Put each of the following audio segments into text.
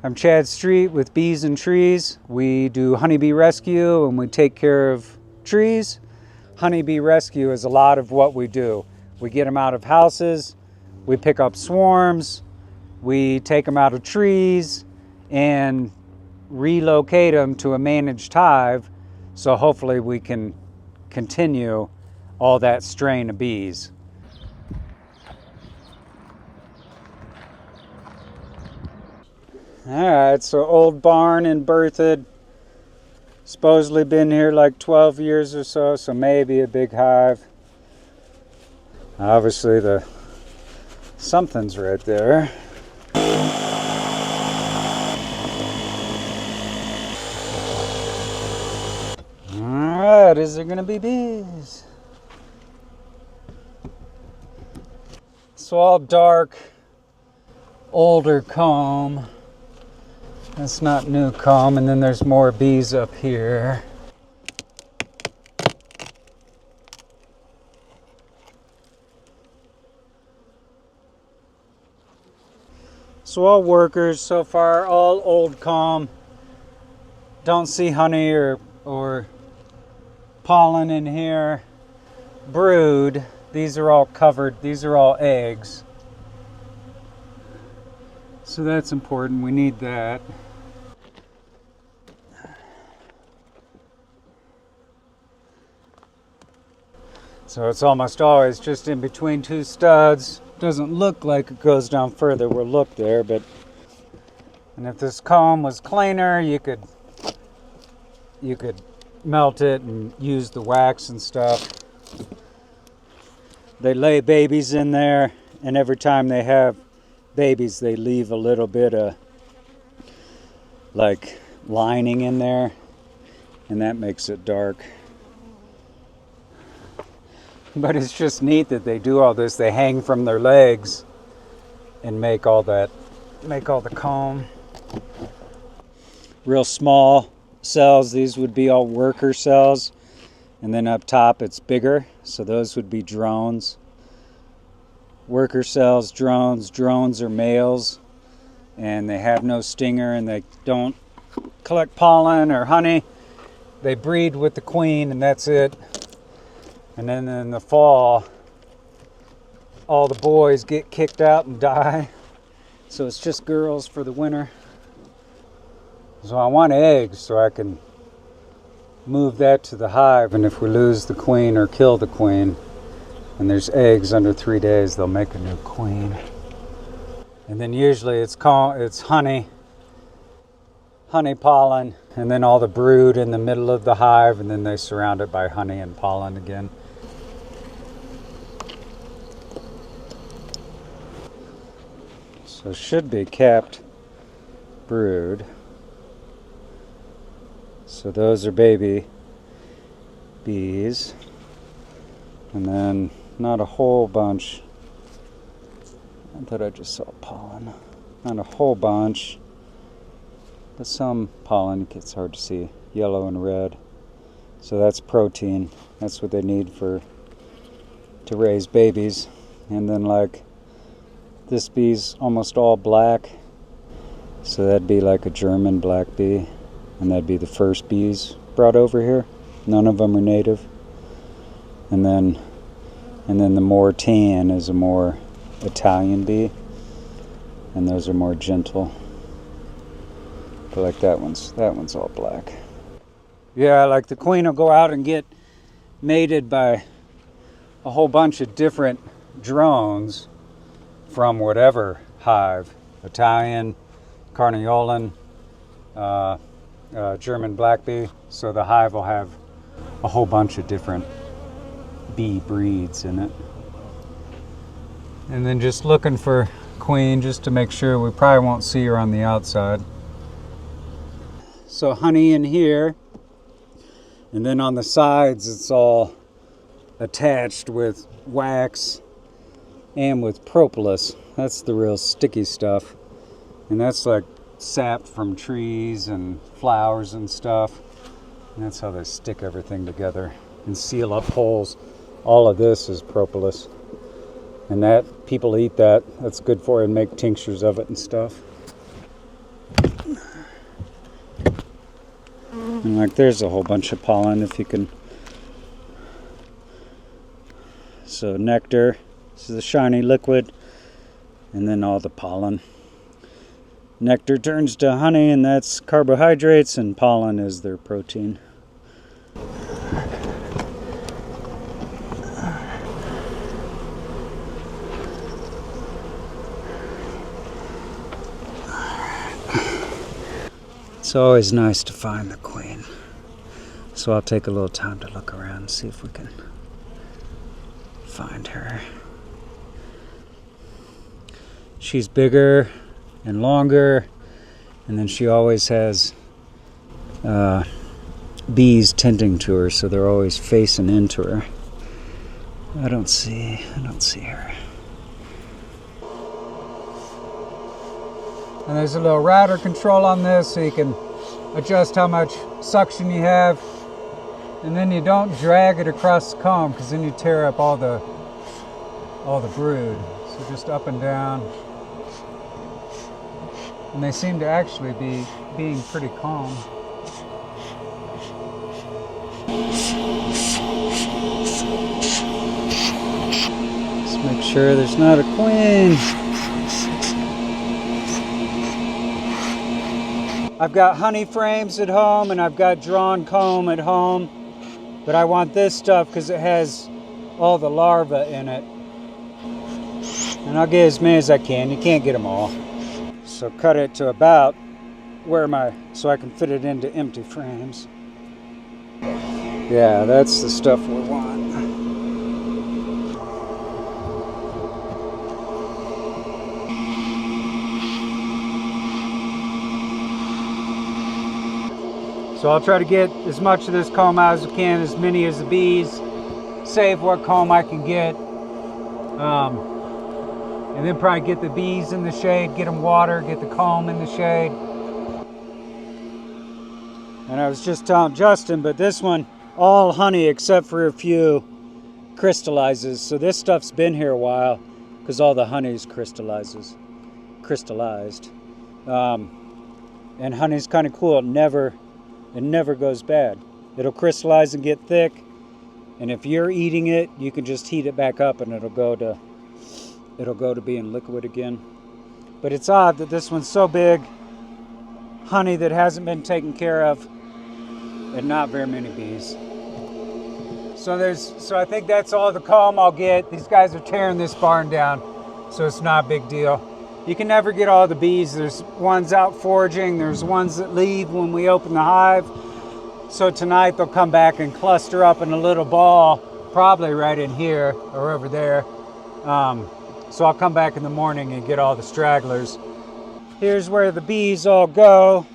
I'm Chad Street with Bees and Trees. We do honeybee rescue and we take care of trees. Honeybee rescue is a lot of what we do. We get them out of houses, we pick up swarms, we take them out of trees and relocate them to a managed hive, so hopefully we can continue all that strain of bees. All right, so old barn in Berthoud. Supposedly been here like 12 years or so, so maybe a big hive. Obviously something's right there. All right, is there gonna be bees? So all dark, older comb. That's not new comb, and then there's more bees up here. So all workers so far, all old comb. Don't see honey or pollen in here. Brood, these are all covered, these are all eggs. So that's important, we need that. So it's almost always just in between two studs. Doesn't look like it goes down further. We'll look there, but and if this comb was cleaner, you could melt it and use the wax and stuff. They lay babies in there, and every time they have babies, they leave a little bit of like lining in there, and that makes it dark. But it's just neat that they do all this. They hang from their legs and make all the comb. Real small cells, these would be all worker cells. And then up top it's bigger, so those would be drones. Worker cells, drones. Drones are males, and they have no stinger, and they don't collect pollen or honey. They breed with the queen, and that's it. And then in the fall, all the boys get kicked out and die. So it's just girls for the winter. So I want eggs so I can move that to the hive. And if we lose the queen or kill the queen, and there's eggs under 3 days, they'll make a new queen. And then usually it's honey pollen, and then all the brood in the middle of the hive, and then they surround it by honey and pollen again. So should be capped brood. So those are baby bees. And then not a whole bunch. I thought I just saw pollen. Not a whole bunch, but some pollen. It gets hard to see. Yellow and red. So that's protein. That's what they need to raise babies. And then like this bee's almost all black, so that'd be like a German black bee, and that'd be the first bees brought over here. None of them are native. And then the more tan is a more Italian bee, and those are more gentle. But like that one's all black. Yeah, like the queen will go out and get mated by a whole bunch of different drones from whatever hive, Italian, Carniolan, German black bee. So the hive will have a whole bunch of different bee breeds in it. And then just looking for queen just to make sure. We probably won't see her on the outside. So honey in here, and then on the sides it's all attached with wax and with propolis. That's the real sticky stuff, and that's like sap from trees and flowers and stuff, and that's how they stick everything together and seal up holes. All of this is propolis, and that people eat that. That's good for it and make tinctures of it and stuff. And like there's a whole bunch of pollen if you can. So nectar, this is the shiny liquid, and then all the pollen. Nectar turns to honey, and that's carbohydrates, and pollen is their protein. It's always nice to find the queen. So I'll take a little time to look around and see if we can find her. She's bigger and longer, and then she always has bees tending to her, so they're always facing into her. I don't see her. And there's a little router control on this, so you can adjust how much suction you have. And then you don't drag it across the comb, because then you tear up all the brood. So just up and down. And they seem to actually be being pretty calm. Let's make sure there's not a queen. I've got honey frames at home and I've got drawn comb at home, but I want this stuff because it has all the larvae in it. And I'll get as many as I can. You can't get them all. So cut it to about so I can fit it into empty frames. Yeah, that's the stuff we want. So I'll try to get as much of this comb out as I can, as many as the bees, save what comb I can get. And then probably get the bees in the shade, get them water, get the comb in the shade. And I was just telling Justin, but this one, all honey except for a few crystallizes. So this stuff's been here a while because all the honey's crystallized. And honey's kind of cool. It never goes bad. It'll crystallize and get thick. And if you're eating it, you can just heat it back up and it'll go to being liquid again. But it's odd that this one's so big, honey that hasn't been taken care of, and not very many bees. So I think that's all the comb I'll get. These guys are tearing this barn down, so it's not a big deal. You can never get all the bees. There's ones out foraging, there's ones that leave when we open the hive. So tonight they'll come back and cluster up in a little ball, probably right in here or over there. So I'll come back in the morning and get all the stragglers. Here's where the bees all go.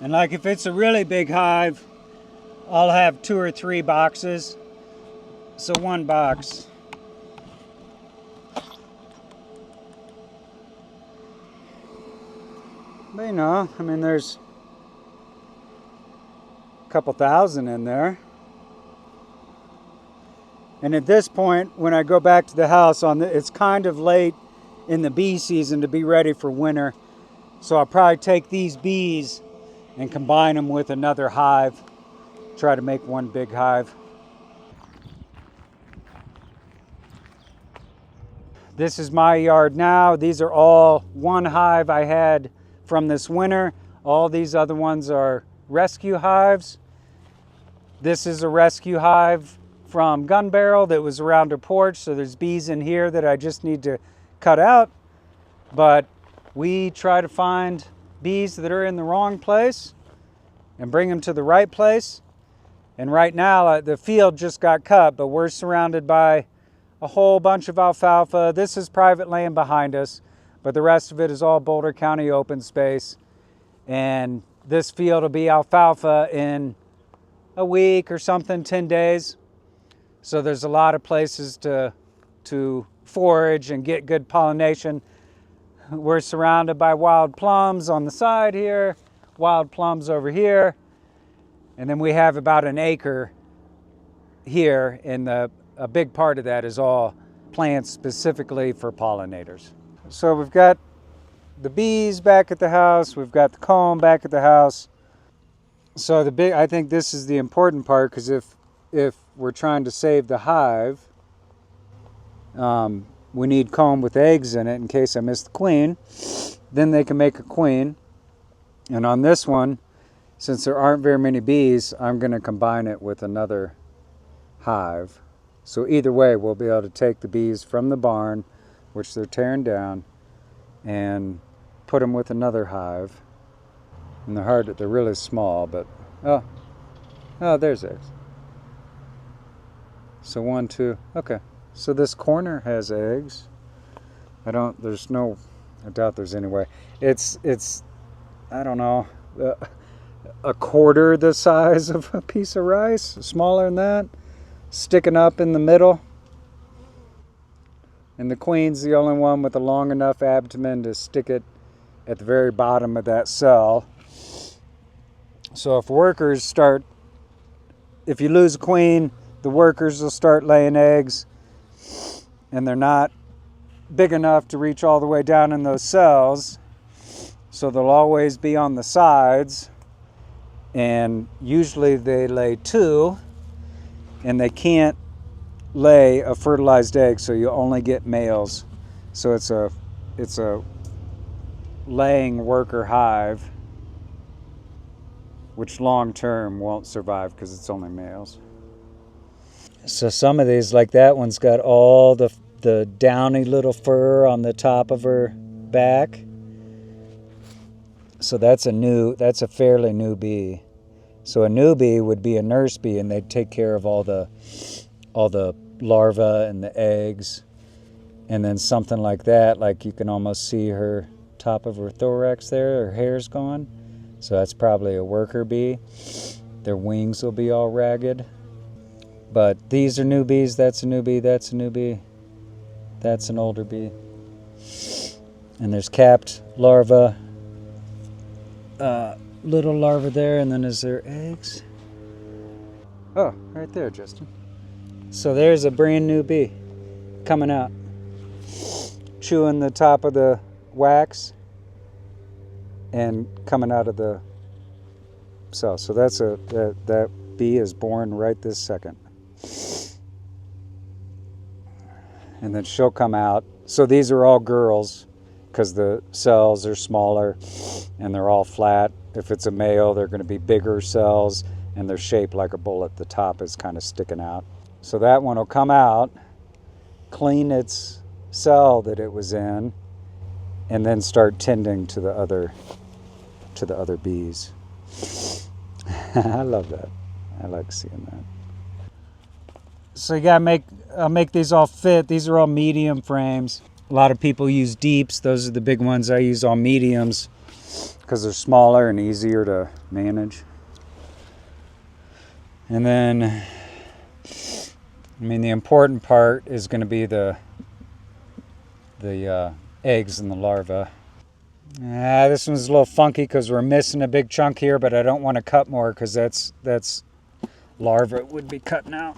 And like if it's a really big hive, I'll have 2 or 3 boxes. So 1 box. But you know, I mean, there's a couple thousand in there. And at this point, when I go back to the house, it's kind of late in the bee season to be ready for winter. So I'll probably take these bees and combine them with another hive. Try to make one big hive. This is my yard now. These are all one hive I had from this winter. All these other ones are rescue hives. This is a rescue hive from Gun Barrel that was around her porch. So there's bees in here that I just need to cut out. But we try to find bees that are in the wrong place and bring them to the right place. And right now the field just got cut, but we're surrounded by a whole bunch of alfalfa. This is private land behind us, but the rest of it is all Boulder County open space. And this field will be alfalfa in a week or something, 10 days. So there's a lot of places to forage and get good pollination. We're surrounded by wild plums on the side here, wild plums over here, and then we have about an acre here, and a big part of that is all plants specifically for pollinators. So we've got the bees back at the house, we've got the comb back at the house. So I think this is the important part, because if we're trying to save the hive, we need comb with eggs in it in case I miss the queen. Then they can make a queen. And on this one, since there aren't very many bees, I'm going to combine it with another hive. So either way, we'll be able to take the bees from the barn, which they're tearing down, and put them with another hive. And they're really small, but oh, there's eggs. So 1, 2, okay. So this corner has eggs. I doubt there's any way. It's I don't know, a quarter the size of a piece of rice, smaller than that, sticking up in the middle. And the queen's the only one with a long enough abdomen to stick it at the very bottom of that cell. So if you lose a queen, the workers will start laying eggs, and they're not big enough to reach all the way down in those cells, so they'll always be on the sides, and usually they lay 2, and they can't lay a fertilized egg, so you only get males. So it's a laying worker hive, which long term won't survive because it's only males. So some of these, like that one's got all the downy little fur on the top of her back. So that's a fairly new bee. So a new bee would be a nurse bee, and they'd take care of all the larvae and the eggs. And then something like that, like you can almost see her top of her thorax there, her hair's gone. So that's probably a worker bee. Their wings will be all ragged. But these are new bees, that's a new bee, that's a new bee. That's an older bee. And there's capped larvae, little larvae there, and then is there eggs? Oh, right there, Justin. So there's a brand new bee coming out, chewing the top of the wax and coming out of the cell. So that bee is born right this second. And then she'll come out. So these are all girls because the cells are smaller and they're all flat. If it's a male, they're going to be bigger cells and they're shaped like a bullet. The top is kind of sticking out. So that one will come out, clean its cell that it was in, and then start tending to the other bees. I love that. I like seeing that. So you gotta make these all fit. These are all medium frames. A lot of people use deeps. Those are the big ones. I use all mediums because they're smaller and easier to manage. And then, the important part is going to be the eggs and the larvae. This one's a little funky because we're missing a big chunk here, but I don't want to cut more because that's larvae would be cutting out.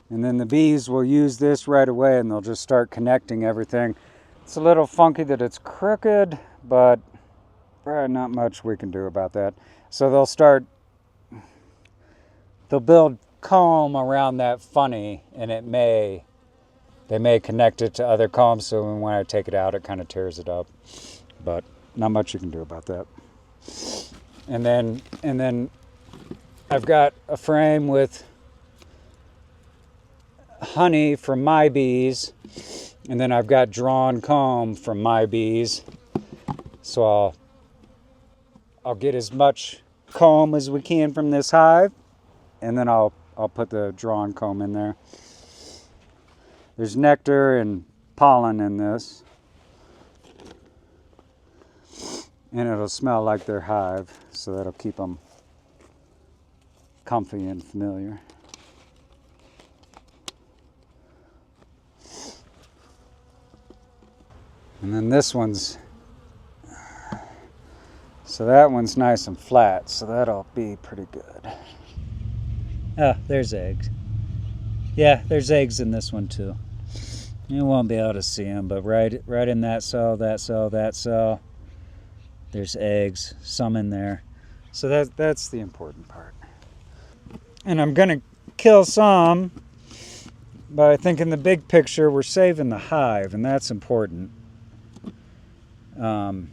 And then the bees will use this right away and they'll just start connecting everything. It's a little funky that it's crooked, but probably not much we can do about that. So they'll build comb around that funny, and they may connect it to other combs, so when I take it out it kind of tears it up, but not much you can do about that. And then I've got a frame with honey from my bees, and then I've got drawn comb from my bees. So I'll get as much comb as we can from this hive, and then I'll put the drawn comb in there. There's nectar and pollen in this, and it'll smell like their hive, so that'll keep them comfy and familiar. And then this one's, so that one's nice and flat, so that'll be pretty good. Oh, there's eggs. Yeah, there's eggs in this one too. You won't be able to see them, but right in that cell, there's eggs, some in there. So that's the important part. And I'm gonna kill some, but I think in the big picture we're saving the hive, and that's important. Of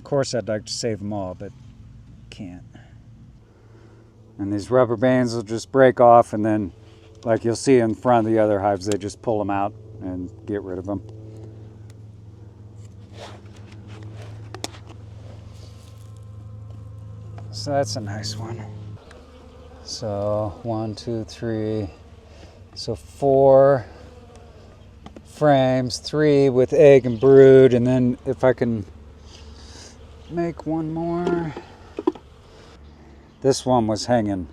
course I'd like to save them all, but can't. And these rubber bands will just break off, and then, like you'll see in front of the other hives, they just pull them out and get rid of them. So that's a nice one. So 1, 2, 3. So 4 frames, 3 with egg and brood, and then if I can make one more. This one was hanging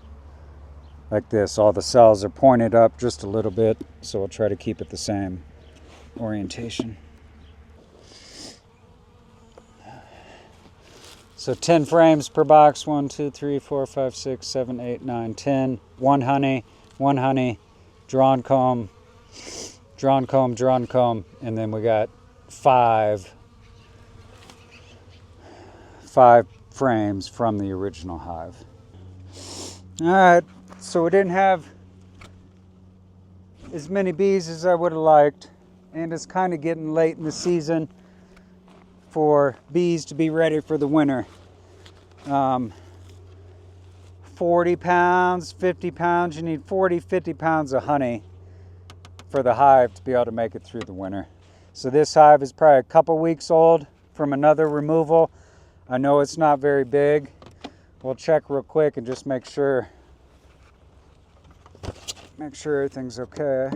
like this. All the cells are pointed up just a little bit, so we'll try to keep it the same orientation. So 10 frames per box. 1, 2, 3, 4, 5, 6, 7, 8, 9, 10. One honey, drawn comb, and then we got 5 frames from the original hive. All right, so we didn't have as many bees as I would have liked, and it's kind of getting late in the season for bees to be ready for the winter. 40 pounds, 50 pounds, you need 40, 50 pounds of honey for the hive to be able to make it through the winter. So this hive is probably a couple weeks old from another removal. I know it's not very big. We'll check real quick and just make sure everything's okay.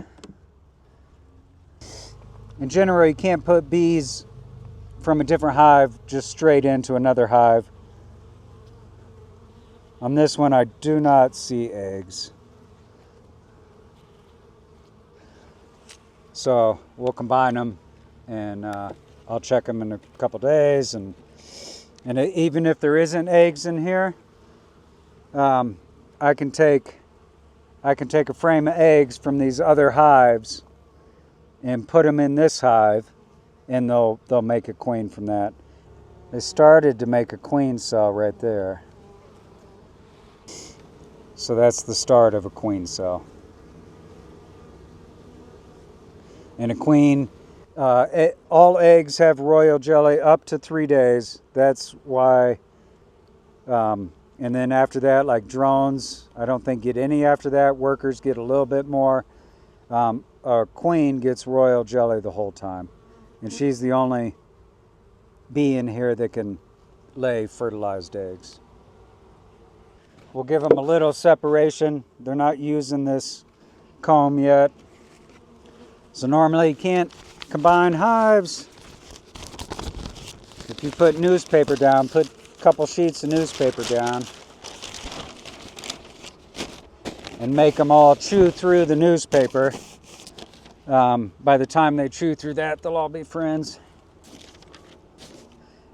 In general, you can't put bees from a different hive just straight into another hive. On this one, I do not see eggs. So we'll combine them, and I'll check them in a couple days, and even if there isn't eggs in here, I can take a frame of eggs from these other hives and put them in this hive, and they'll make a queen from that. They started to make a queen cell right there. So that's the start of a queen cell. And a queen, all eggs have royal jelly up to 3 days. That's why, and then after that, like drones, I don't think get any after that. Workers get a little bit more. A queen gets royal jelly the whole time. And she's the only bee in here that can lay fertilized eggs. We'll give them a little separation. They're not using this comb yet. So normally you can't combine hives. If you put newspaper down, put a couple sheets of newspaper down, and make them all chew through the newspaper. By the time they chew through that, they'll all be friends.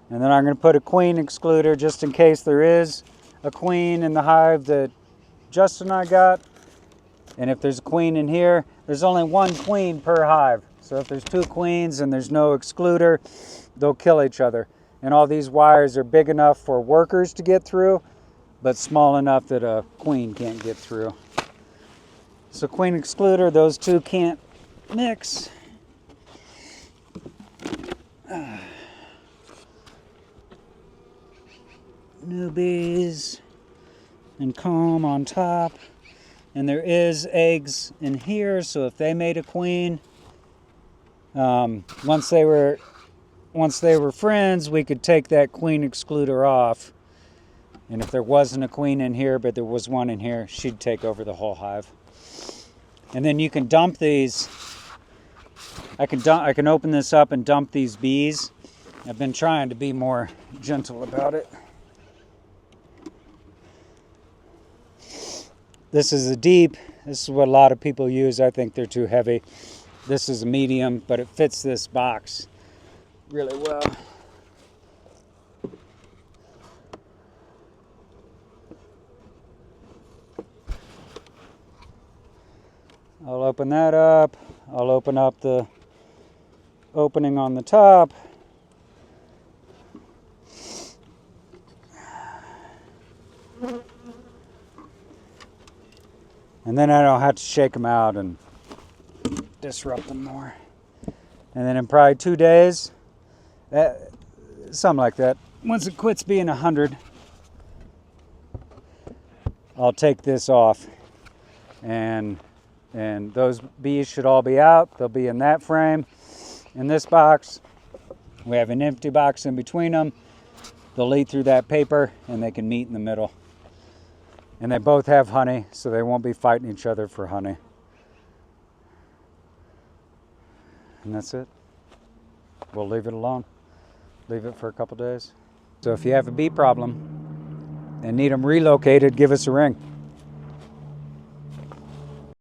And then I'm going to put a queen excluder just in case there is a queen in the hive that Justin and I got. And if there's a queen in here, there's only 1 queen per hive. So if there's 2 queens and there's no excluder, they'll kill each other. And all these wires are big enough for workers to get through, but small enough that a queen can't get through. So queen excluder, those 2 can't mix. Newbies and comb on top. And there is eggs in here, so if they made a queen, once they were friends, we could take that queen excluder off. And if there wasn't a queen in here, but there was one in here, she'd take over the whole hive. And then you can dump these. I can open this up and dump these bees. I've been trying to be more gentle about it. This is a deep. This is what a lot of people use. I think they're too heavy. This is a medium, but it fits this box really well. I'll open that up. I'll open up the opening on the top. And then I don't have to shake them out and disrupt them more. And then in probably 2 days, something like that, once it quits being 100, I'll take this off. And those bees should all be out. They'll be in that frame. In this box, we have an empty box in between them. They'll eat through that paper and they can meet in the middle. And they both have honey, so they won't be fighting each other for honey. And that's it. We'll leave it alone. Leave it for a couple days. So if you have a bee problem and need them relocated, give us a ring.